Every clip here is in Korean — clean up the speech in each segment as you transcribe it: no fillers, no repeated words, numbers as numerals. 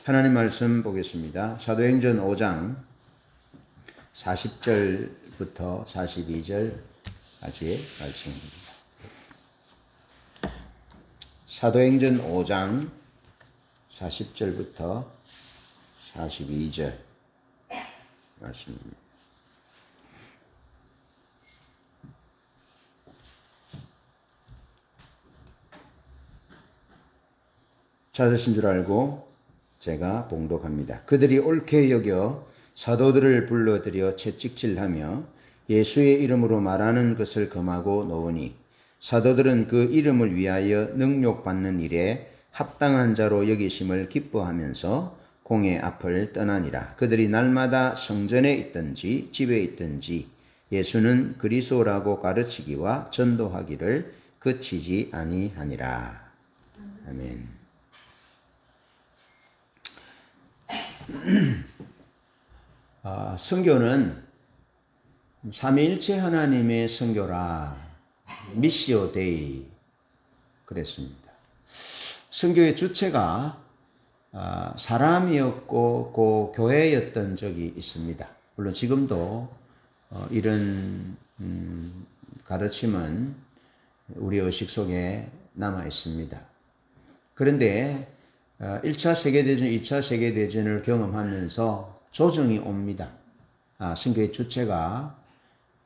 하나님 말씀 보겠습니다. 사도행전 5장 40절부터 42절까지의 말씀입니다. 사도행전 5장 40절부터 42절 말씀입니다. 찾으신 줄 알고 제가 봉독합니다. 그들이 옳게 여겨 사도들을 불러들여 채찍질하며 예수의 이름으로 말하는 것을 금하고 놓으니 사도들은 그 이름을 위하여 능욕받는 일에 합당한 자로 여기심을 기뻐하면서 공회 앞을 떠나니라. 그들이 날마다 성전에 있든지 집에 있든지 예수는 그리스도라고 가르치기와 전도하기를 그치지 아니하니라. 아멘. 선교는 삼위일체 하나님의 선교라. 미시오 데이 그랬습니다. 선교의 주체가 사람이었고 그 교회였던 적이 있습니다. 물론 지금도 이런 가르침은 우리 의식 속에 남아 있습니다. 그런데 1차 세계대전, 2차 세계대전을 경험하면서 조정이 옵니다. 선교의 주체가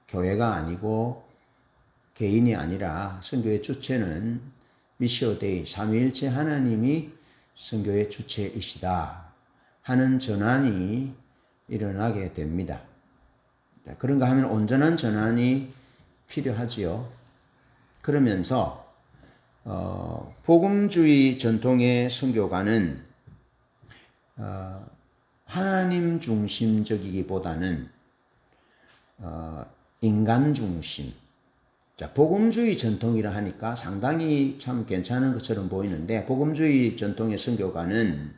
교회가 아니고 개인이 아니라 선교의 주체는 미시오 데이, 삼위일체 하나님이 선교의 주체이시다 하는 전환이 일어나게 됩니다. 그런가 하면 온전한 전환이 필요하지요. 그러면서 복음주의 전통의 선교가는 하나님 중심적이기보다는 인간 중심. 자, 복음주의 전통이라 하니까 상당히 참 괜찮은 것처럼 보이는데, 복음주의 전통의 선교가는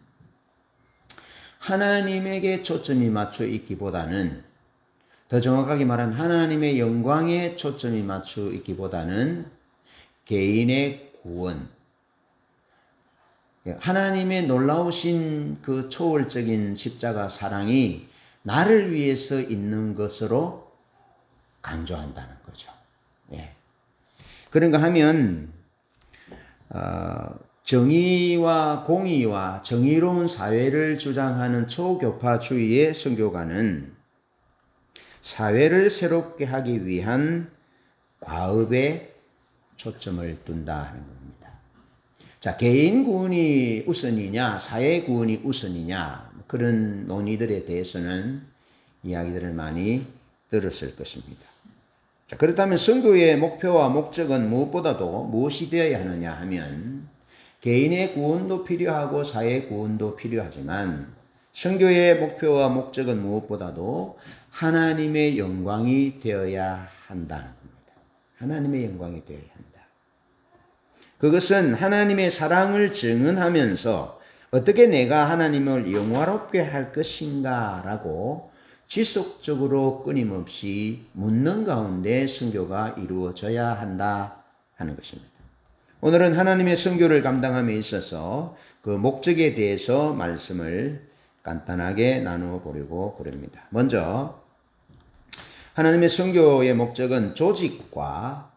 하나님에게 초점이 맞춰 있기보다는, 더 정확하게 말하면 하나님의 영광에 초점이 맞춰 있기보다는 개인의 구원, 하나님의 놀라우신 그 초월적인 십자가 사랑이 나를 위해서 있는 것으로 강조한다는 거죠. 예. 그런가 하면 정의와 공의와 정의로운 사회를 주장하는 초교파주의의 선교가는 사회를 새롭게 하기 위한 과업에 초점을 둔다 하는 겁니다. 자, 개인 구원이 우선이냐, 사회 구원이 우선이냐, 그런 논의들에 대해서는 이야기들을 많이 들었을 것입니다. 자, 그렇다면 선교의 목표와 목적은 무엇보다도 무엇이 되어야 하느냐 하면, 개인의 구원도 필요하고 사회 구원도 필요하지만 선교의 목표와 목적은 무엇보다도 하나님의 영광이 되어야 한다는 겁니다. 하나님의 영광이 되어야 한다. 그것은 하나님의 사랑을 증언하면서 어떻게 내가 하나님을 영화롭게 할 것인가 라고 지속적으로 끊임없이 묻는 가운데 선교가 이루어져야 한다 하는 것입니다. 오늘은 하나님의 선교를 감당함에 있어서 그 목적에 대해서 말씀을 간단하게 나누어 보려고 그럽니다. 먼저 하나님의 선교의 목적은 조직과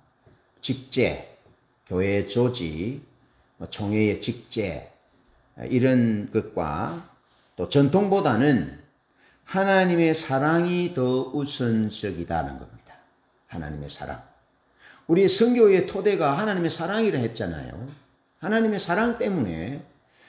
직제, 교회의 조직, 총회의 직제, 이런 것과 또 전통보다는 하나님의 사랑이 더 우선적이다는 겁니다. 하나님의 사랑. 우리 선교의 토대가 하나님의 사랑이라 했잖아요. 하나님의 사랑 때문에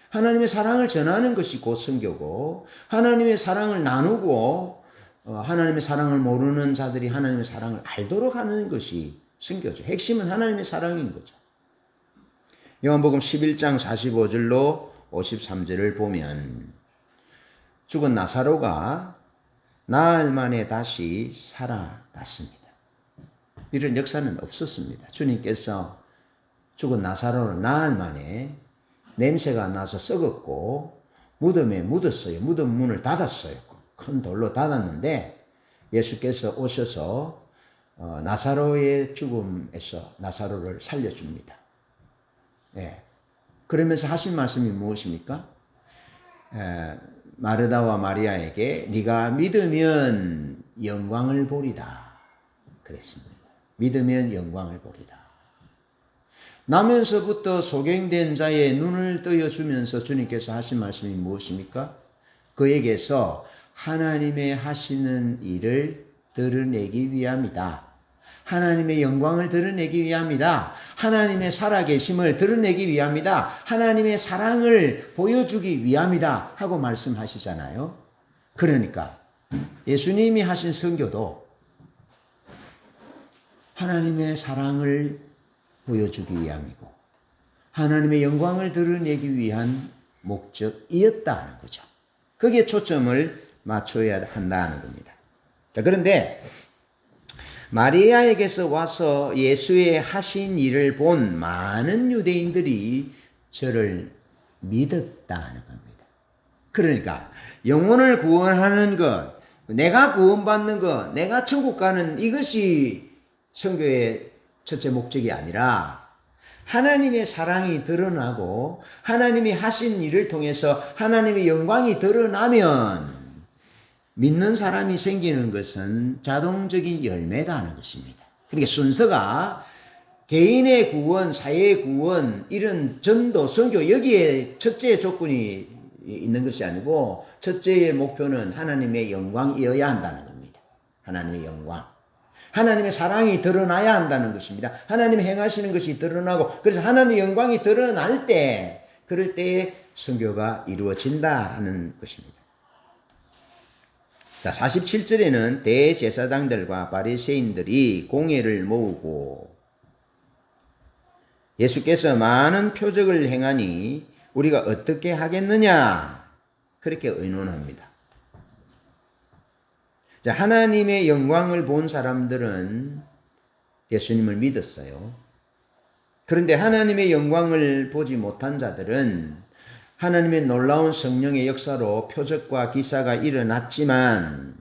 하나님의 사랑을 전하는 것이 곧 선교고, 하나님의 사랑을 나누고 하나님의 사랑을 모르는 자들이 하나님의 사랑을 알도록 하는 것이 선교죠. 핵심은 하나님의 사랑인 거죠. 요한복음 11장 45절로 53절을 보면 죽은 나사로가 나흘 만에 다시 살아났습니다. 이런 역사는 없었습니다. 주님께서 죽은 나사로를 나흘 만에 냄새가 나서 썩었고 무덤에 묻었어요. 무덤 문을 닫았어요. 큰 돌로 닫았는데 예수께서 오셔서 나사로의 죽음에서 나사로를 살려줍니다. 예. 그러면서 하신 말씀이 무엇입니까? 마르다와 마리아에게 네가 믿으면 영광을 보리라 그랬습니다. 믿으면 영광을 보리라. 나면서부터 소경된 자의 눈을 뜨여주면서 주님께서 하신 말씀이 무엇입니까? 그에게서 하나님의 하시는 일을 드러내기 위함이다. 하나님의 영광을 드러내기 위함이다. 하나님의 살아계심을 드러내기 위함이다. 하나님의 사랑을 보여주기 위함이다 하고 말씀하시잖아요. 그러니까 예수님이 하신 선교도 하나님의 사랑을 보여주기 위함이고 하나님의 영광을 드러내기 위한 목적이었다는 거죠. 거기에 초점을 맞춰야 한다는 겁니다. 자, 그런데 마리아에게서 와서 예수의 하신 일을 본 많은 유대인들이 저를 믿었다는 겁니다. 그러니까 영혼을 구원하는 것, 내가 구원받는 것, 내가 천국 가는 이것이 선교의 첫째 목적이 아니라 하나님의 사랑이 드러나고 하나님이 하신 일을 통해서 하나님의 영광이 드러나면 믿는 사람이 생기는 것은 자동적인 열매다는 것입니다. 그러니까 순서가 개인의 구원, 사회의 구원, 이런 전도, 선교 여기에 첫째 조건이 있는 것이 아니고 첫째의 목표는 하나님의 영광이어야 한다는 겁니다. 하나님의 영광. 하나님의 사랑이 드러나야 한다는 것입니다. 하나님이 행하시는 것이 드러나고 그래서 하나님의 영광이 드러날 때 그럴 때에 선교가 이루어진다 하는 것입니다. 자, 47절에는 대제사장들과 바리새인들이 공회를 모으고 예수께서 많은 표적을 행하니 우리가 어떻게 하겠느냐 그렇게 의논합니다. 자, 하나님의 영광을 본 사람들은 예수님을 믿었어요. 그런데 하나님의 영광을 보지 못한 자들은 하나님의 놀라운 성령의 역사로 표적과 기사가 일어났지만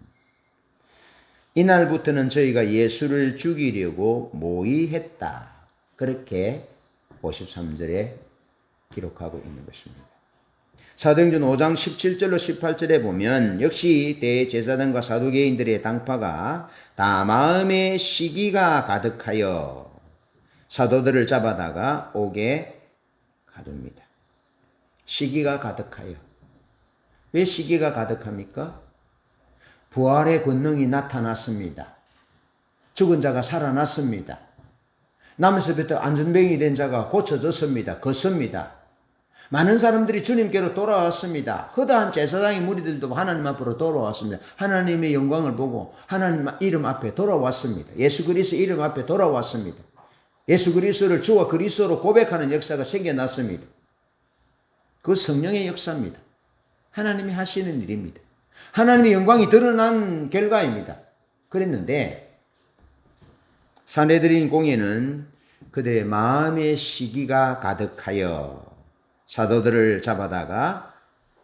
이날부터는 저희가 예수를 죽이려고 모의했다. 그렇게 53절에 기록하고 있는 것입니다. 사도행전 5장 17절로 18절에 보면 역시 대제사장과 사두개인들의 당파가 다 마음에 시기가 가득하여 사도들을 잡아다가 옥에 가둡니다. 시기가 가득하여. 왜 시기가 가득합니까? 부활의 권능이 나타났습니다. 죽은 자가 살아났습니다. 나면서부터 안전병이 된 자가 고쳐졌습니다. 걷습니다. 많은 사람들이 주님께로 돌아왔습니다. 허다한 제사장의 무리들도 하나님 앞으로 돌아왔습니다. 하나님의 영광을 보고 하나님 이름 앞에 돌아왔습니다. 예수 그리스도 이름 앞에 돌아왔습니다. 예수 그리스도를 주와 그리스도로 고백하는 역사가 생겨났습니다. 그 성령의 역사입니다. 하나님이 하시는 일입니다. 하나님의 영광이 드러난 결과입니다. 그랬는데 산헤드린 공회는 그들의 마음의 시기가 가득하여 사도들을 잡아다가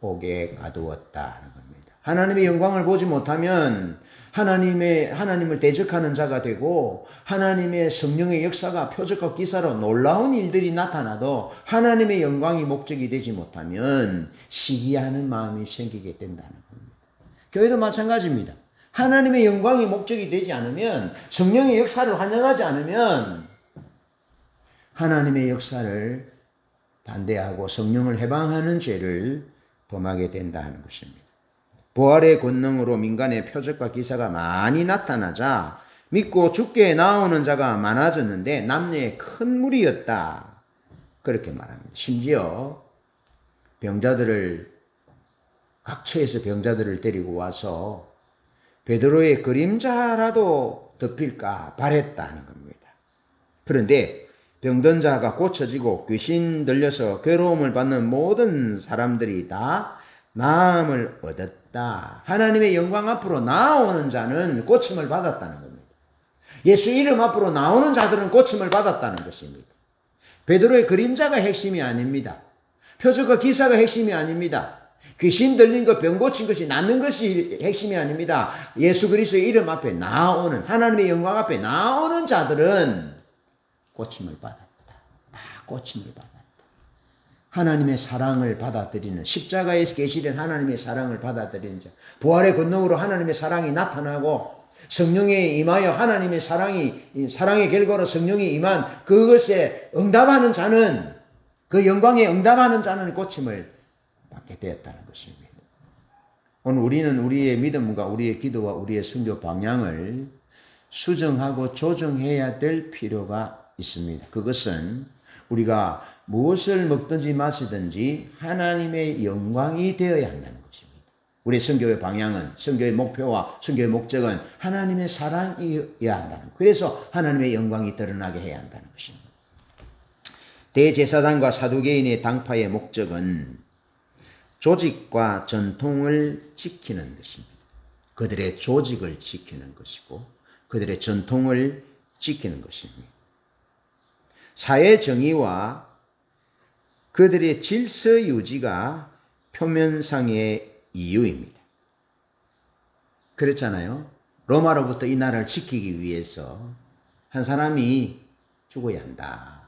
옥에 가두었다는 겁니다. 하나님의 영광을 보지 못하면 하나님을 대적하는 자가 되고 하나님의 성령의 역사가 표적과 기사로 놀라운 일들이 나타나도 하나님의 영광이 목적이 되지 못하면 시기하는 마음이 생기게 된다는 겁니다. 교회도 마찬가지입니다. 하나님의 영광이 목적이 되지 않으면 성령의 역사를 환영하지 않으면 하나님의 역사를 반대하고 성령을 해방하는 죄를 범하게 된다는 것입니다. 부활의 권능으로 민간의 표적과 기사가 많이 나타나자 믿고 죽게 나오는 자가 많아졌는데 남녀의 큰 무리였다. 그렇게 말합니다. 심지어 병자들을 각처에서 병자들을 데리고 와서 베드로의 그림자라도 덮일까 바랬다는 겁니다. 그런데 병든 자가 고쳐지고 귀신 들려서 괴로움을 받는 모든 사람들이 다 나음을 얻었다. 하나님의 영광 앞으로 나오는 자는 고침을 받았다는 겁니다. 예수 이름 앞으로 나오는 자들은 고침을 받았다는 것입니다. 베드로의 그림자가 핵심이 아닙니다. 표적과 기사가 핵심이 아닙니다. 귀신 들린 것, 병 고친 것이 낫는 것이 핵심이 아닙니다. 예수 그리스도의 이름 앞에 나오는 하나님의 영광 앞에 나오는 자들은 고침을 받았다. 다 고침을 받았다. 하나님의 사랑을 받아들이는, 십자가에서 계시된 하나님의 사랑을 받아들이는 자, 부활의 권능으로 하나님의 사랑이 나타나고 성령에 임하여 하나님의 사랑의 결과로 성령이 임한 그것에 응답하는 자는, 그 영광에 응답하는 자는 고침을 받게 되었다는 것입니다. 오늘 우리는 우리의 믿음과 우리의 기도와 우리의 순교 방향을 수정하고 조정해야 될 필요가 있습니다. 그것은 우리가 무엇을 먹든지 마시든지 하나님의 영광이 되어야 한다는 것입니다. 우리의 선교의 방향은, 선교의 목표와 선교의 목적은 하나님의 사랑이어야 한다는 것. 그래서 하나님의 영광이 드러나게 해야 한다는 것입니다. 대제사장과 사두개인의 당파의 목적은 조직과 전통을 지키는 것입니다. 그들의 조직을 지키는 것이고 그들의 전통을 지키는 것입니다. 사회 정의와 그들의 질서 유지가 표면상의 이유입니다. 그렇잖아요. 로마로부터 이 나라를 지키기 위해서 한 사람이 죽어야 한다.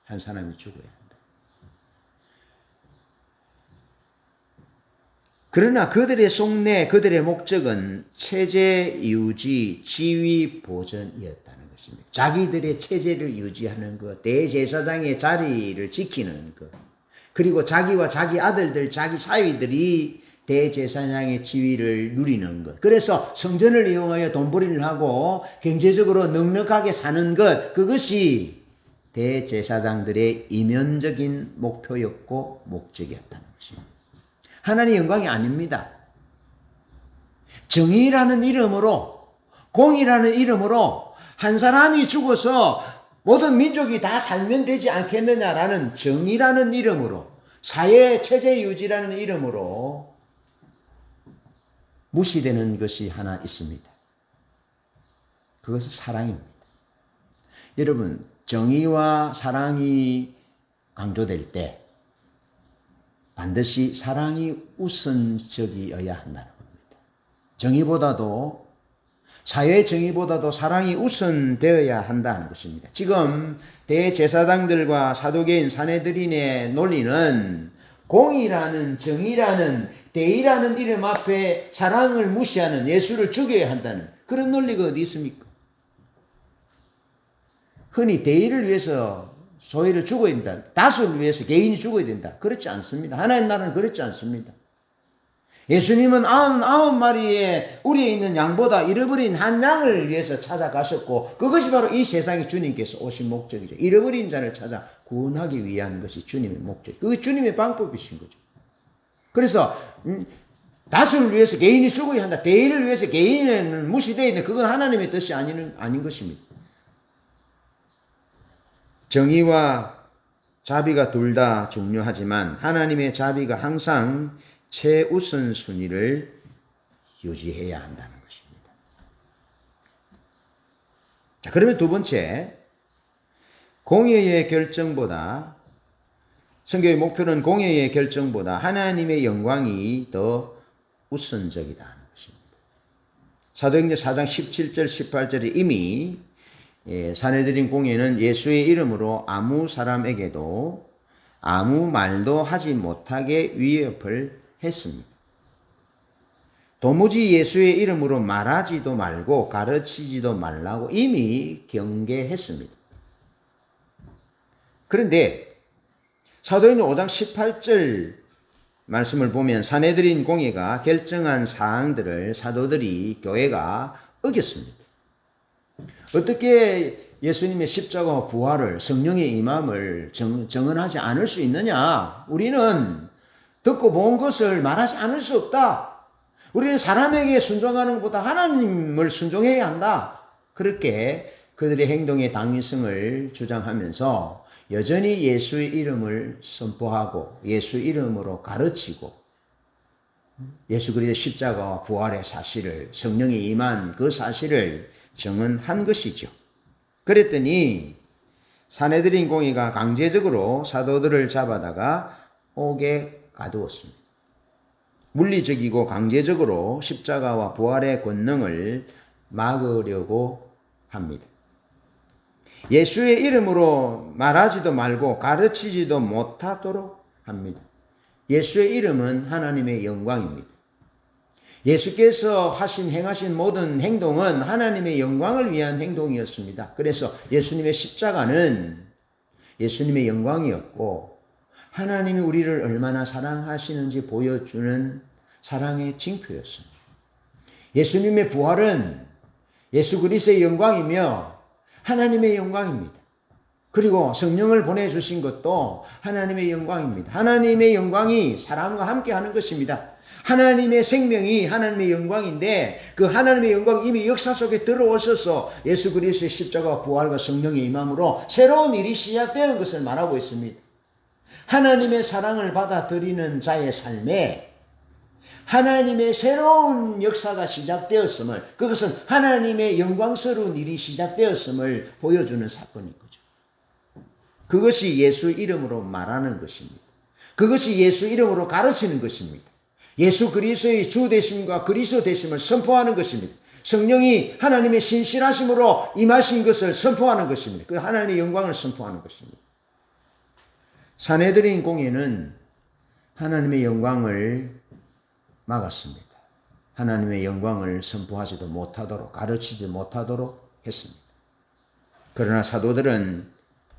한 사람이 죽어야 한다. 그러나 그들의 속내, 그들의 목적은 체제 유지, 지위 보전이었다는 것입니다. 자기들의 체제를 유지하는 것, 대제사장의 자리를 지키는 것, 그리고 자기와 자기 아들들, 자기 사위들이 대제사장의 지위를 누리는 것. 그래서 성전을 이용하여 돈벌이를 하고 경제적으로 넉넉하게 사는 것, 그것이 대제사장들의 이면적인 목표였고 목적이었다는 것입니다. 하나님의 영광이 아닙니다. 정의라는 이름으로, 공의라는 이름으로 한 사람이 죽어서 모든 민족이 다 살면 되지 않겠느냐라는 정의라는 이름으로, 사회 체제 유지라는 이름으로 무시되는 것이 하나 있습니다. 그것은 사랑입니다. 여러분, 정의와 사랑이 강조될 때 반드시 사랑이 우선적이어야 한다는 겁니다. 정의보다도, 사회 정의보다도 사랑이 우선되어야 한다는 것입니다. 지금 대제사장들과 사두개인 사내들인의 논리는 공의라는, 정의라는, 대의라는 이름 앞에 사랑을 무시하는, 예수를 죽여야 한다는 그런 논리가 어디 있습니까? 흔히 대의를 위해서 소위를 죽어야 된다. 다수를 위해서 개인이 죽어야 된다. 그렇지 않습니다. 하나님 나라는 그렇지 않습니다. 예수님은 99마리의 우리에 있는 양보다 잃어버린 한 양을 위해서 찾아가셨고 그것이 바로 이 세상에 주님께서 오신 목적이죠. 잃어버린 자를 찾아 구원하기 위한 것이 주님의 목적. 그게 주님의 방법이신 거죠. 그래서 다수를 위해서 개인이 죽어야 한다. 대의를 위해서 개인은 무시되어 있는 그건 하나님의 뜻이 아닌 것입니다. 정의와 자비가 둘 다 중요하지만 하나님의 자비가 항상 최우선 순위를 유지해야 한다는 것입니다. 자, 그러면 두 번째, 공의의 결정보다, 선교의 목표는 공의의 결정보다 하나님의 영광이 더 우선적이다. 사도행전 4장 17절 18절에 이미 사내들인 공회는 예수의 이름으로 아무 사람에게도 아무 말도 하지 못하게 위협을 했습니다. 도무지 예수의 이름으로 말하지도 말고 가르치지도 말라고 이미 경계했습니다. 그런데 사도행전 5장 18절 말씀을 보면 사내들인 공회가 결정한 사항들을 사도들이 교회가 어겼습니다. 어떻게 예수님의 십자가와 부활을, 성령의 임함을 정언하지 않을 수 있느냐? 우리는 듣고 본 것을 말하지 않을 수 없다. 우리는 사람에게 순종하는 것보다 하나님을 순종해야 한다. 그렇게 그들의 행동의 당위성을 주장하면서 여전히 예수의 이름을 선포하고 예수 이름으로 가르치고 예수 그리스도의 십자가와 부활의 사실을, 성령이 임한 그 사실을 정언한 것이죠. 그랬더니 사내들인 공회가 강제적으로 사도들을 잡아다가 옥에 가두었습니다. 물리적이고 강제적으로 십자가와 부활의 권능을 막으려고 합니다. 예수의 이름으로 말하지도 말고 가르치지도 못하도록 합니다. 예수의 이름은 하나님의 영광입니다. 예수께서 행하신 모든 행동은 하나님의 영광을 위한 행동이었습니다. 그래서 예수님의 십자가는 예수님의 영광이었고 하나님이 우리를 얼마나 사랑하시는지 보여주는 사랑의 징표였습니다. 예수님의 부활은 예수 그리스도의 영광이며 하나님의 영광입니다. 그리고 성령을 보내주신 것도 하나님의 영광입니다. 하나님의 영광이 사람과 함께 하는 것입니다. 하나님의 생명이 하나님의 영광인데 그 하나님의 영광이 이미 역사 속에 들어오셔서 예수 그리스도의 십자가 부활과 성령의 임함으로 새로운 일이 시작되는 것을 말하고 있습니다. 하나님의 사랑을 받아들이는 자의 삶에 하나님의 새로운 역사가 시작되었음을, 그것은 하나님의 영광스러운 일이 시작되었음을 보여주는 사건인 거죠. 그것이 예수 이름으로 말하는 것입니다. 그것이 예수 이름으로 가르치는 것입니다. 예수 그리스도의 주 되심과 그리스도 되심을 선포하는 것입니다. 성령이 하나님의 신실하심으로 임하신 것을 선포하는 것입니다. 그 하나님의 영광을 선포하는 것입니다. 산헤드린 공회는 하나님의 영광을 막았습니다. 하나님의 영광을 선포하지도 못하도록, 가르치지 못하도록 했습니다. 그러나 사도들은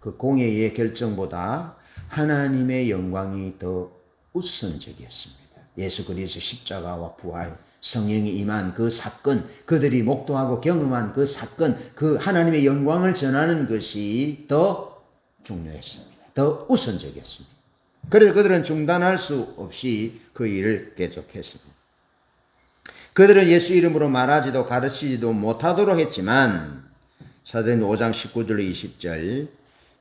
그 공회의 결정보다 하나님의 영광이 더 우선적이었습니다. 예수 그리스도 십자가와 부활, 성령이 임한 그 사건, 그들이 목도하고 경험한 그 사건, 그 하나님의 영광을 전하는 것이 더 중요했습니다. 더 우선적이었습니다. 그래서 그들은 중단할 수 없이 그 일을 계속했습니다. 그들은 예수 이름으로 말하지도 가르치지도 못하도록 했지만 사도행전 5장 19절로 20절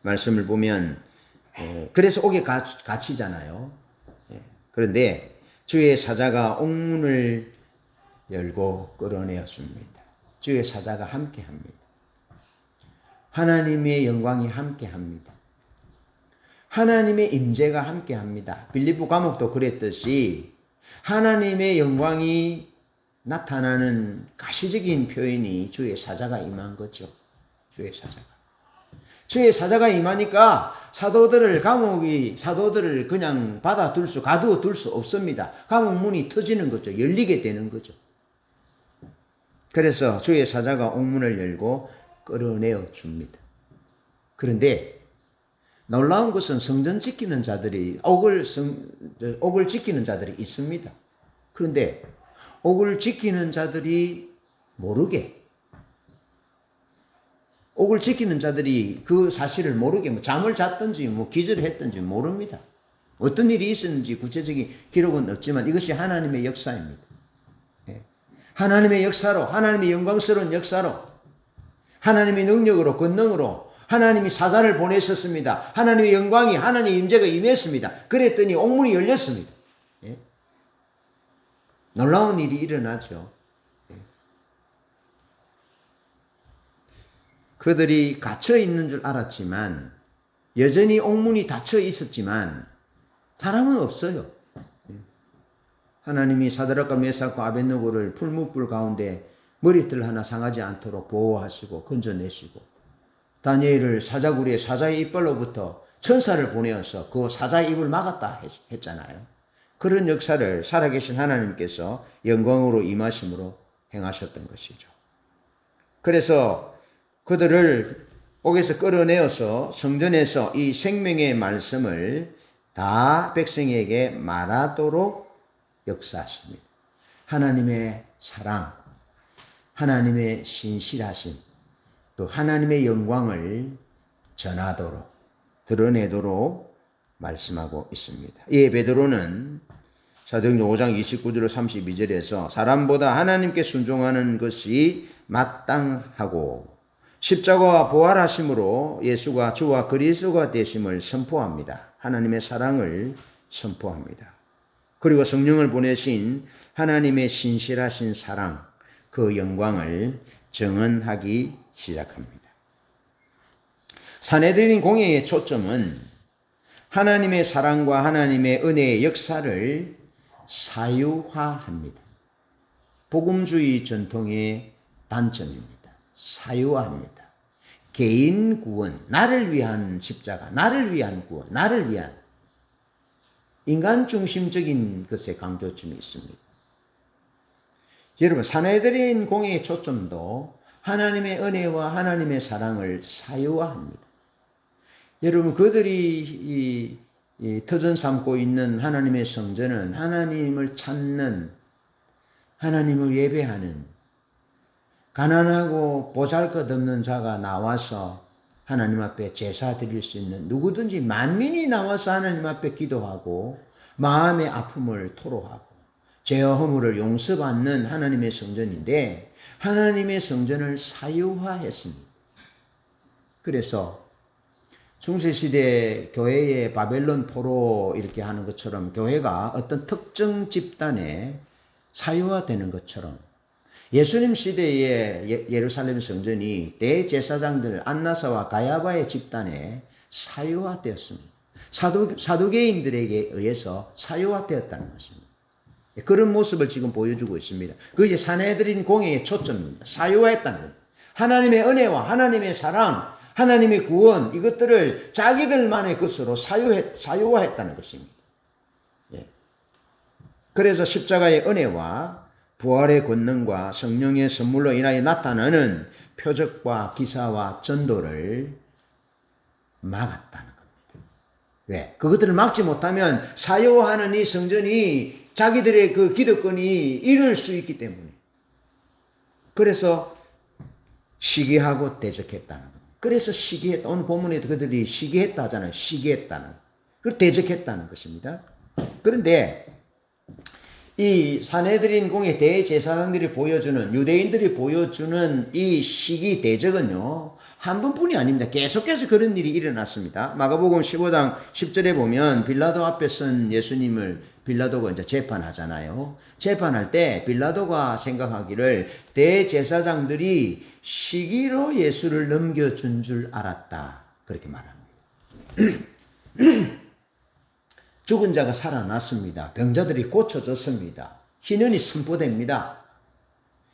말씀을 보면 그래서 옥에 갇히잖아요. 그런데 주의 사자가 옥문을 열고 끌어내었습니다. 주의 사자가 함께합니다. 하나님의 영광이 함께합니다. 하나님의 임재가 함께합니다. 빌립보 감옥도 그랬듯이 하나님의 영광이 나타나는 가시적인 표현이 주의 사자가 임한 거죠. 주의 사자가. 주의 사자가 임하니까 사도들을 그냥 가두어 둘 수 없습니다. 감옥 문이 터지는 거죠. 열리게 되는 거죠. 그래서 주의 사자가 옥문을 열고 끌어내어 줍니다. 그런데 놀라운 것은 성전 지키는 자들이 옥을 지키는 자들이 있습니다. 그런데 옥을 지키는 자들이 모르게, 옥을 지키는 자들이 그 사실을 모르게 잠을 잤든지 기절을 했든지 모릅니다. 어떤 일이 있었는지 구체적인 기록은 없지만 이것이 하나님의 역사입니다. 하나님의 역사로, 하나님의 영광스러운 역사로, 하나님의 능력으로, 권능으로 하나님이 사자를 보내셨습니다. 하나님의 영광이, 하나님의 임재가 임했습니다. 그랬더니 옥문이 열렸습니다. 놀라운 일이 일어나죠. 그들이 갇혀 있는 줄 알았지만 여전히 옥문이 닫혀 있었지만 사람은 없어요. 하나님이 사드락과 메삭과 아벳느고를 풀무불 가운데 머리털 하나 상하지 않도록 보호하시고 건져내시고 다니엘을 사자굴에 사자의 이빨로부터 천사를 보내어서 그 사자의 입을 막았다 했잖아요. 그런 역사를 살아계신 하나님께서 영광으로 임하심으로 행하셨던 것이죠. 그래서 그들을 옥에서 끌어내어서 성전에서 이 생명의 말씀을 다 백성에게 말하도록 역사하십니다. 하나님의 사랑, 하나님의 신실하심, 또 하나님의 영광을 전하도록, 드러내도록 말씀하고 있습니다. 이에 베드로는 사도행전 5장 29절 32절에서 사람보다 하나님께 순종하는 것이 마땅하고 십자가와 부활하심으로 예수가 주와 그리스도가 되심을 선포합니다. 하나님의 사랑을 선포합니다. 그리고 성령을 보내신 하나님의 신실하신 사랑, 그 영광을 증언하기 시작합니다. 산헤드린 공회의 초점은 하나님의 사랑과 하나님의 은혜의 역사를 사유화합니다. 복음주의 전통의 단점입니다. 사유화합니다. 개인 구원, 나를 위한 십자가, 나를 위한 구원, 나를 위한. 인간 중심적인 것에 강조점이 있습니다. 여러분, 사내들인 공의의 초점도 하나님의 은혜와 하나님의 사랑을 사유화합니다. 여러분, 그들이 터전 삼고 있는 하나님의 성전은 하나님을 찾는, 하나님을 예배하는, 가난하고 보잘것없는 자가 나와서 하나님 앞에 제사 드릴 수 있는, 누구든지 만민이 나와서 하나님 앞에 기도하고 마음의 아픔을 토로하고 죄와 허물을 용서받는 하나님의 성전인데, 하나님의 성전을 사유화했습니다. 그래서 중세시대 교회의 바벨론 포로 이렇게 하는 것처럼 교회가 어떤 특정 집단에 사유화되는 것처럼 예수님 시대의 예루살렘 성전이 대제사장들 안나사와 가야바의 집단에 사유화되었습니다. 사두개인들에게 의해서 사유화되었다는 것입니다. 그런 모습을 지금 보여주고 있습니다. 그게 사내들인 공의의 초점입니다. 사유화했다는 겁니다. 하나님의 은혜와 하나님의 사랑, 하나님의 구원, 이것들을 자기들만의 것으로 사유화했다는 것입니다. 예. 그래서 십자가의 은혜와 부활의 권능과 성령의 선물로 인하여 나타나는 표적과 기사와 전도를 막았다는 겁니다. 왜? 그것들을 막지 못하면 사유화하는 이 성전이 자기들의 그 기득권이 잃을 수 있기 때문에. 그래서 시기하고 대적했다는 겁니다. 그래서 시기했다. 오늘 본문에 그들이 시기했다 하잖아요. 시기했다는. 그리고 대적했다는 것입니다. 그런데 이 사내들인 공의 대제사장들이 보여주는, 유대인들이 보여주는 이 시기 대적은요, 한 번뿐이 아닙니다. 계속해서 그런 일이 일어났습니다. 마가복음 15장 10절에 보면 빌라도 앞에 선 예수님을 빌라도가 이제 재판하잖아요. 재판할 때 빌라도가 생각하기를 대제사장들이 시기로 예수를 넘겨준 줄 알았다. 그렇게 말합니다. 죽은 자가 살아났습니다. 병자들이 고쳐졌습니다. 희년이 선포됩니다.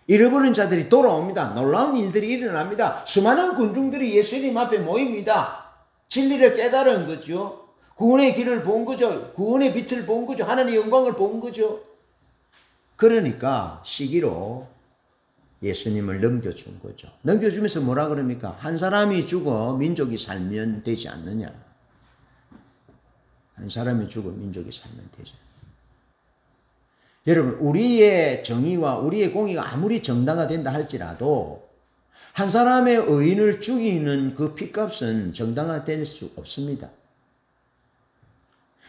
잃어버린 자들이 돌아옵니다. 놀라운 일들이 일어납니다. 수많은 군중들이 예수님 앞에 모입니다. 진리를 깨달은 거죠. 구원의 길을 본 거죠. 구원의 빛을 본 거죠. 하나님의 영광을 본 거죠. 그러니까 시기로 예수님을 넘겨준 거죠. 넘겨주면서 뭐라 그럽니까? 한 사람이 죽어 민족이 살면 되지 않느냐. 한 사람이 죽어 민족이 살면 되죠. 여러분, 우리의 정의와 우리의 공의가 아무리 정당화된다 할지라도 한 사람의 의인을 죽이는 그 핏값은 정당화될 수 없습니다.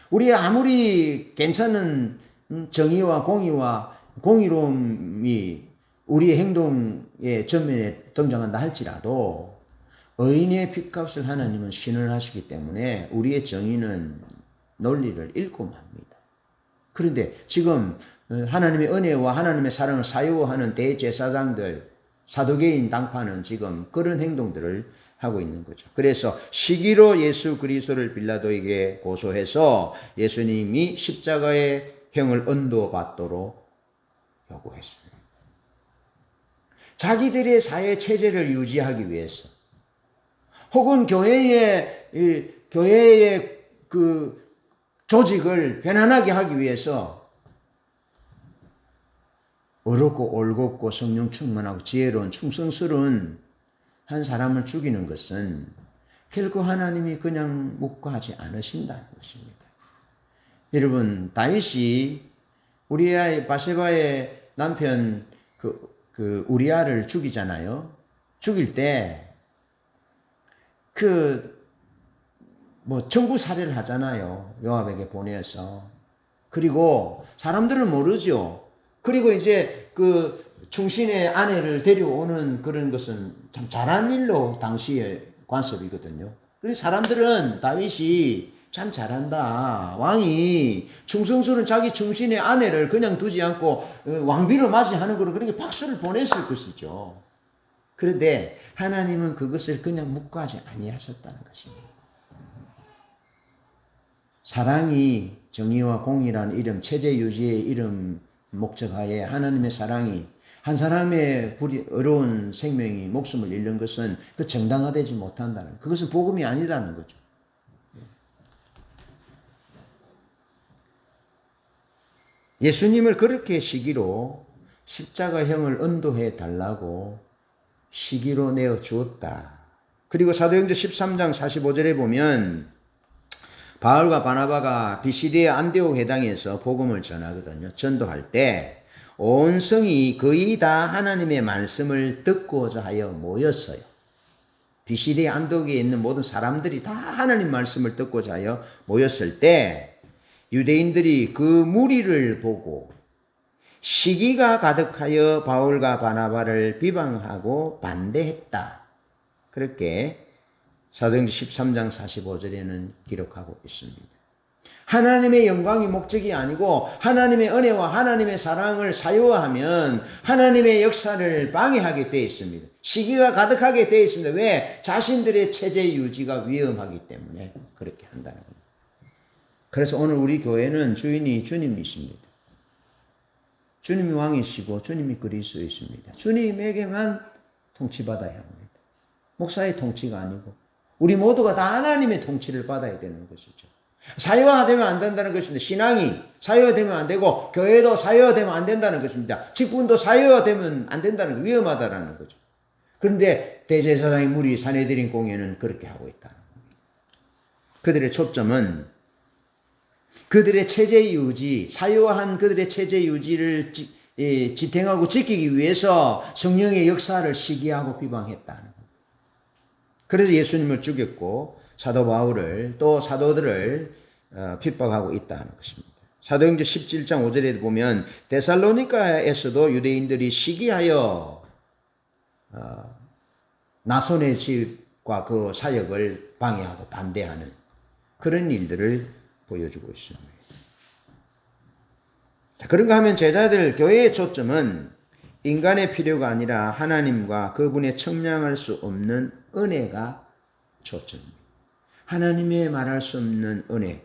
우리 아무리 괜찮은 정의와 공의와 공의로움이 우리의 행동의 전면에 등장한다 할지라도 의인의 핏값을 하나님은 신원하시기 때문에 우리의 정의는 논리를 잃고 맙니다. 그런데 지금 하나님의 은혜와 하나님의 사랑을 사유하는 대제사장들, 사두개인 당파는 지금 그런 행동들을 하고 있는 거죠. 그래서 시기로 예수 그리스도를 빌라도에게 고소해서 예수님이 십자가의 형을 언도받도록 요구했습니다. 자기들의 사회 체제를 유지하기 위해서 혹은 교회의 그 조직을 편안하게 하기 위해서 어렵고 올곧고 성령 충만하고 지혜로운 충성스러운 한 사람을 죽이는 것은 결코 하나님이 그냥 묵과하지 않으신다는 것입니다. 여러분, 다윗이 우리아의 바세바의 남편 그 우리아를 죽이잖아요. 죽일 때 청부 살해를 하잖아요. 요압에게 보내서. 그리고 사람들은 모르죠. 그리고 이제 그 충신의 아내를 데려오는 그런 것은 참 잘한 일로 당시의 관습이거든요. 그래서 사람들은 다윗이 참 잘한다. 왕이 충성스러운 자기 충신의 아내를 그냥 두지 않고 왕비로 맞이하는 거로 그렇게 박수를 보냈을 것이죠. 그런데 하나님은 그것을 그냥 묵과하지 아니하셨다는 것입니다. 사랑이 정의와 공의라는 이름, 체제 유지의 이름 목적하에 하나님의 사랑이 한 사람의 어려운 생명이 목숨을 잃는 것은 그 정당화되지 못한다는, 그것은 복음이 아니라는 거죠. 예수님을 그렇게 시기로 십자가형을 언도해 달라고 시기로 내어 주었다. 그리고 사도행전 13장 45절에 보면 바울과 바나바가 비시디의 안디옥 회당에서 복음을 전하거든요. 전도할 때 온 성이 거의 다 하나님의 말씀을 듣고자 하여 모였어요. 비시디의 안디옥에 있는 모든 사람들이 다 하나님 말씀을 듣고자 하여 모였을 때 유대인들이 그 무리를 보고 시기가 가득하여 바울과 바나바를 비방하고 반대했다. 그렇게 사도행전 13장 45절에는 기록하고 있습니다. 하나님의 영광이 목적이 아니고 하나님의 은혜와 하나님의 사랑을 사유화하면 하나님의 역사를 방해하게 되어 있습니다. 시기가 가득하게 되어 있습니다. 왜? 자신들의 체제 유지가 위험하기 때문에 그렇게 한다는 겁니다. 그래서 오늘 우리 교회는 주인이 주님이십니다. 주님이 왕이시고 주님이 그리스도이십니다. 주님에게만 통치받아야 합니다. 목사의 통치가 아니고 우리 모두가 다 하나님의 통치를 받아야 되는 것이죠. 사회화되면 안 된다는 것입니다. 신앙이 사회화되면 안 되고 교회도 사회화되면 안 된다는 것입니다. 직분도 사회화되면 안 된다는 거, 위험하다라는 거죠. 그런데 대제사장의 무리 산헤드린 공회는 그렇게 하고 있다는 겁니다. 그들의 초점은 그들의 체제 유지, 사유화한 그들의 체제 유지를 지탱하고 지키기 위해서 성령의 역사를 시기하고 비방했다는 겁니다. 그래서 예수님을 죽였고 사도 바울을 또 사도들을 핍박하고 있다는 것입니다. 사도행전 17장 5절에 보면 데살로니가에서도 유대인들이 시기하여 나손의 집과 그 사역을 방해하고 반대하는 그런 일들을 보여주고 있습니다. 그런가 하면 제자들 교회의 초점은 인간의 필요가 아니라 하나님과 그분의 청량할 수 없는 은혜가 초점입니다. 하나님의 말할 수 없는 은혜,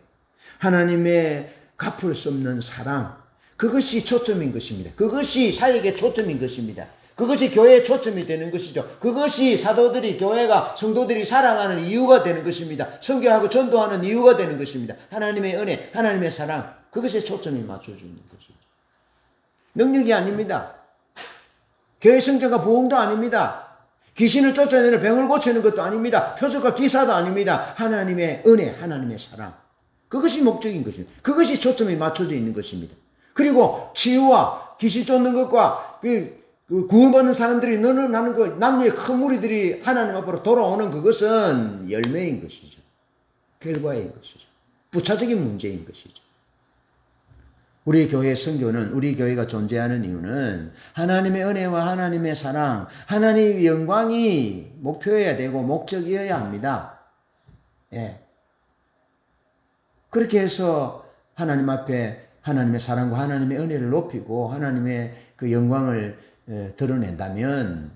하나님의 갚을 수 없는 사랑, 그것이 초점인 것입니다. 그것이 사역의 초점인 것입니다. 그것이 교회의 초점이 되는 것이죠. 그것이 사도들이, 교회가, 성도들이 살아가는 이유가 되는 것입니다. 선교하고 전도하는 이유가 되는 것입니다. 하나님의 은혜, 하나님의 사랑, 그것에 초점이 맞춰지는 것이죠. 능력이 아닙니다. 교회 성전과 부흥도 아닙니다. 귀신을 쫓아내는 병을 고치는 것도 아닙니다. 표적과 기사도 아닙니다. 하나님의 은혜, 하나님의 사랑. 그것이 목적인 것입니다. 그것이 초점이 맞춰져 있는 것입니다. 그리고 치유와 귀신 쫓는 것과 구원받는 사람들이 늘어나는 것, 남녀의 큰 무리들이 하나님 앞으로 돌아오는 그것은 열매인 것이죠. 결과인 것이죠. 부차적인 문제인 것이죠. 우리 교회의 선교는, 우리 교회가 존재하는 이유는 하나님의 은혜와 하나님의 사랑, 하나님의 영광이 목표여야 되고 목적이어야 합니다. 예. 그렇게 해서 하나님 앞에 하나님의 사랑과 하나님의 은혜를 높이고 하나님의 그 영광을 드러낸다면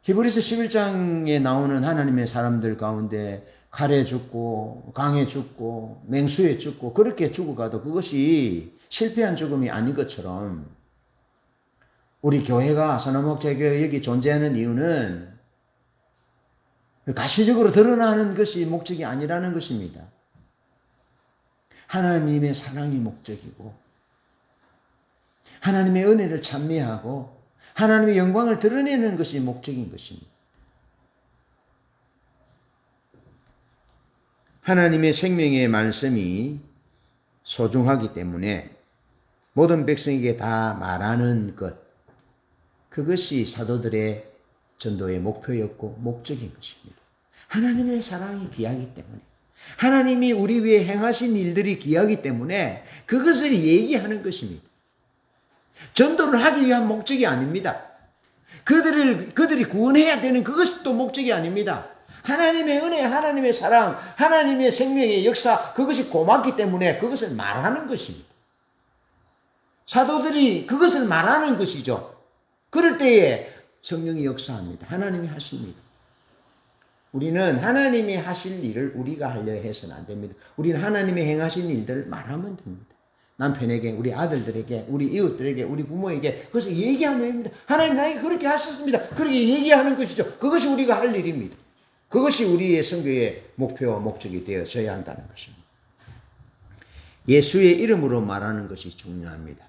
히브리서 11장에 나오는 하나님의 사람들 가운데 칼에 죽고 강에 죽고 맹수에 죽고 그렇게 죽어가도 그것이 실패한 죽음이 아닌 것처럼 우리 교회가 선화목자교회 여기 존재하는 이유는 가시적으로 드러나는 것이 목적이 아니라는 것입니다. 하나님의 사랑이 목적이고 하나님의 은혜를 찬미하고 하나님의 영광을 드러내는 것이 목적인 것입니다. 하나님의 생명의 말씀이 소중하기 때문에 모든 백성에게 다 말하는 것, 그것이 사도들의 전도의 목표였고 목적인 것입니다. 하나님의 사랑이 귀하기 때문에, 하나님이 우리 위해 행하신 일들이 귀하기 때문에 그것을 얘기하는 것입니다. 전도를 하기 위한 목적이 아닙니다. 그들이 구원해야 되는 그것이 또 목적이 아닙니다. 하나님의 은혜, 하나님의 사랑, 하나님의 생명의 역사, 그것이 고맙기 때문에 그것을 말하는 것입니다. 사도들이 그것을 말하는 것이죠. 그럴 때에 성령이 역사합니다. 하나님이 하십니다. 우리는 하나님이 하실 일을 우리가 하려 해서는 안 됩니다. 우리는 하나님이 행하신 일들을 말하면 됩니다. 남편에게, 우리 아들들에게, 우리 이웃들에게, 우리 부모에게 그것을 얘기하면 됩니다. 하나님 나에게 그렇게 하셨습니다. 그렇게 얘기하는 것이죠. 그것이 우리가 할 일입니다. 그것이 우리의 선교의 목표와 목적이 되어져야 한다는 것입니다. 예수의 이름으로 말하는 것이 중요합니다.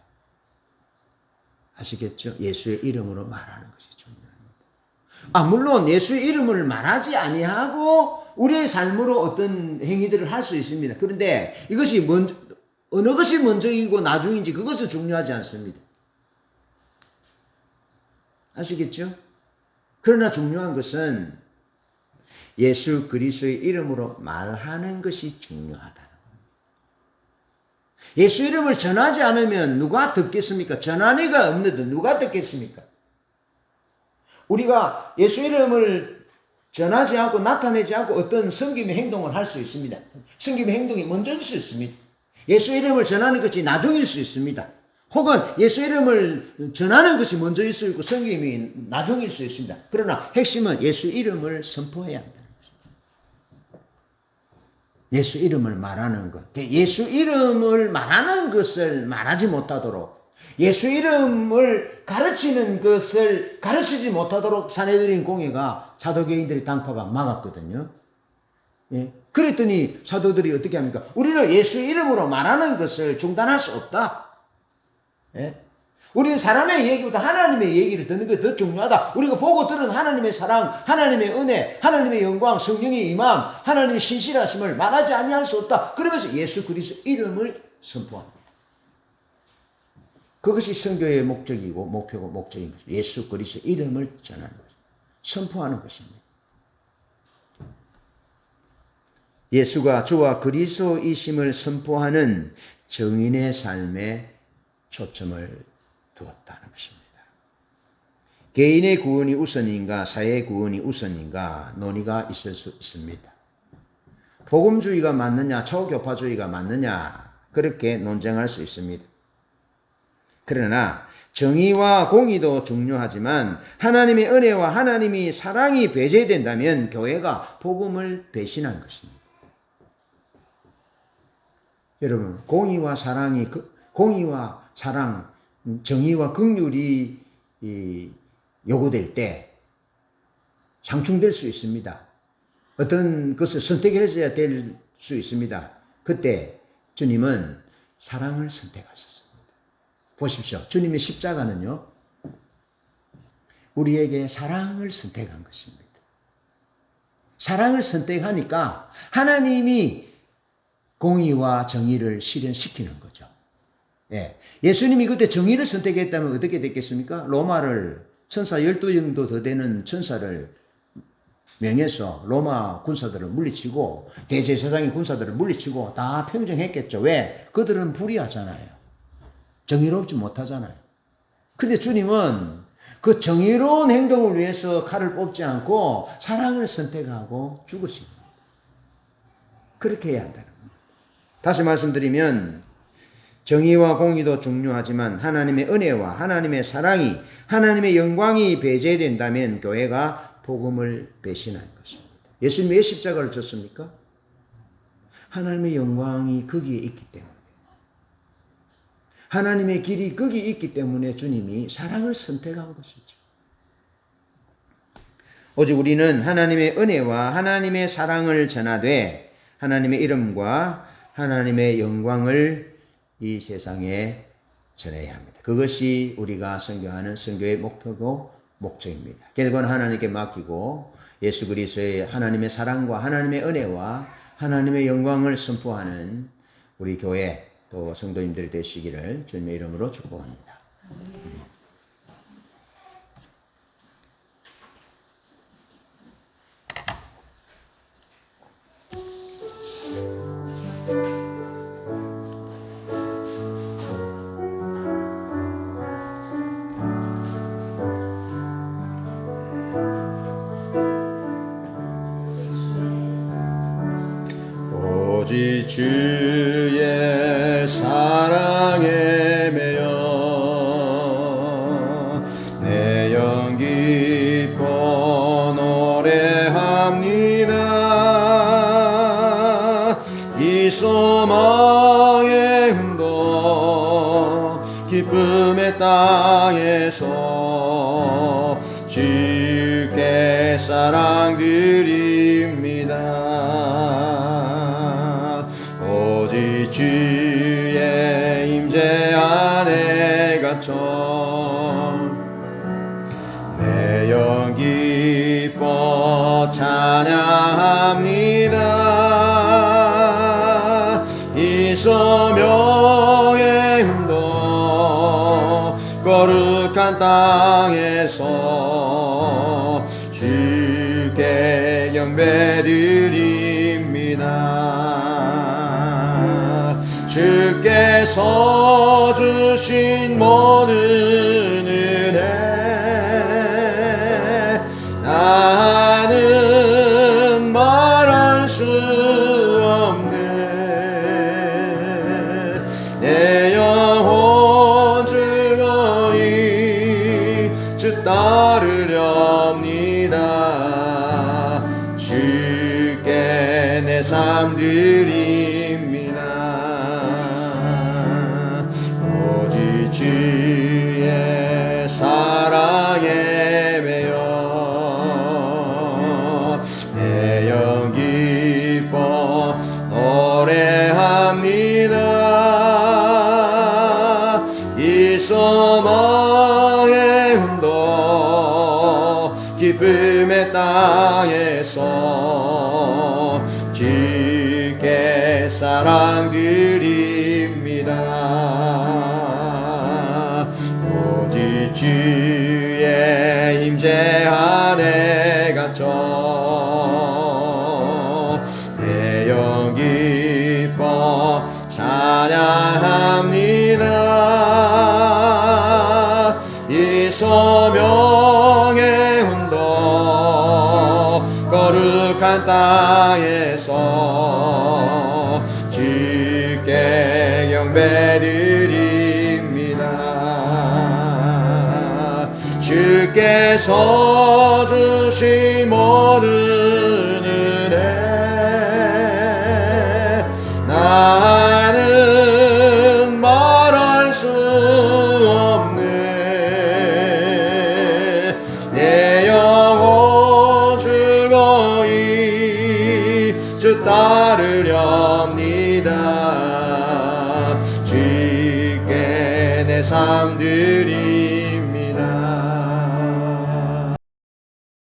아시겠죠? 예수의 이름으로 말하는 것이 중요합니다. 물론 예수의 이름을 말하지 아니하고 우리의 삶으로 어떤 행위들을 할 수 있습니다. 그런데 이것이 어느 것이 먼저이고 나중인지 그것은 중요하지 않습니다. 아시겠죠? 그러나 중요한 것은 예수 그리스도의 이름으로 말하는 것이 중요하다. 예수 이름을 전하지 않으면 누가 듣겠습니까? 전한 이가 없는데 누가 듣겠습니까? 우리가 예수 이름을 전하지 않고 나타내지 않고 어떤 섬김의 행동을 할 수 있습니다. 섬김의 행동이 먼저일 수 있습니다. 예수 이름을 전하는 것이 나중일 수 있습니다. 혹은 예수 이름을 전하는 것이 먼저일 수 있고 섬김이 나중일 수 있습니다. 그러나 핵심은 예수 이름을 선포해야 한다는 것입니다. 예수 이름을 말하는 것. 예수 이름을 말하는 것을 말하지 못하도록, 예수 이름을 가르치는 것을 가르치지 못하도록 산헤드린 공회가 사도교인들의 당파가 막았거든요. 예? 그랬더니 사도들이 어떻게 합니까? 우리는 예수 이름으로 말하는 것을 중단할 수 없다. 예? 우리는 사람의 얘기보다 하나님의 얘기를 듣는 게 더 중요하다. 우리가 보고 들은 하나님의 사랑, 하나님의 은혜, 하나님의 영광, 성령의 임함, 하나님의 신실하심을 말하지 아니할 수 없다. 그러면서 예수 그리스도 이름을 선포합니다. 그것이 선교의 목적이고 목표고 목적인 것입니다. 예수 그리스도 이름을 전하는 것입니다. 선포하는 것입니다. 예수가 주와 그리스도이심을 선포하는 정인의 삶에 초점을 두었다는 것입니다. 개인의 구원이 우선인가 사회의 구원이 우선인가 논의가 있을 수 있습니다. 복음주의가 맞느냐 초교파주의가 맞느냐 그렇게 논쟁할 수 있습니다. 그러나 정의와 공의도 중요하지만 하나님의 은혜와 하나님의 사랑이 배제된다면 교회가 복음을 배신한 것입니다. 여러분, 공의와 사랑, 정의와 긍휼이 요구될 때 상충될 수 있습니다. 어떤 것을 선택해야 될 수 있습니다. 그때 주님은 사랑을 선택하셨습니다. 보십시오. 주님의 십자가는요, 우리에게 사랑을 선택한 것입니다. 사랑을 선택하니까 하나님이 공의와 정의를 실현시키는 거죠. 예. 예수님이 그때 정의를 선택했다면 어떻게 됐겠습니까? 로마를 천사 12명도 더 되는 천사를 명해서 로마 군사들을 물리치고 대제사장의 군사들을 물리치고 다 평정했겠죠. 왜? 그들은 불의하잖아요. 정의롭지 못하잖아요. 그런데 주님은 그 정의로운 행동을 위해서 칼을 뽑지 않고 사랑을 선택하고 죽으신 겁니다. 그렇게 해야 한다는 겁니다. 다시 말씀드리면 정의와 공의도 중요하지만 하나님의 은혜와 하나님의 사랑이 하나님의 영광이 배제된다면 교회가 복음을 배신한 것입니다. 예수님이 왜 십자가를 졌습니까? 하나님의 영광이 거기에 있기 때문에, 하나님의 길이 거기에 있기 때문에 주님이 사랑을 선택한 것이죠. 오직 우리는 하나님의 은혜와 하나님의 사랑을 전하되 하나님의 이름과 하나님의 영광을 이 세상에 전해야 합니다. 그것이 우리가 선교하는 선교의 목표고 목적입니다. 결과는 하나님께 맡기고 예수 그리스도의 하나님의 사랑과 하나님의 은혜와 하나님의 영광을 선포하는 우리 교회 또 성도님들이 되시기를 주님의 이름으로 축복합니다. 오직 주의 사랑에 매여 내 영 기뻐 노래합니다. 이 소망의 흔도 기쁨의 땅에서 주께 사랑 드립니다. 오직 주 갇혀 내 영 기뻐 찬양합니다. 이 소명의 흔도 거룩한 땅에서 주께 경배드립니다. 주께서 주신 모든 은혜 나는 말할 수 없네. 내 영혼 즐거이 주 따르렵니다. 주께 내 삶 드립니다. 오직 주의 사랑에 매여 내 영 기뻐 노래합니다. 이 소망의 흔도 기쁨의 땅에서 주께 사랑 드립니다. 오직 주의 임재 안에 갇혀 내 영 기뻐 찬양합니다. 이 소명의 흔도 거룩한 땅에서 주께 경배드립니다. 주께서 주신 모든 은혜 나는 말할 수 없네. 내 영혼 즐거이 주 따르렵니다. 주께 내 삶 드리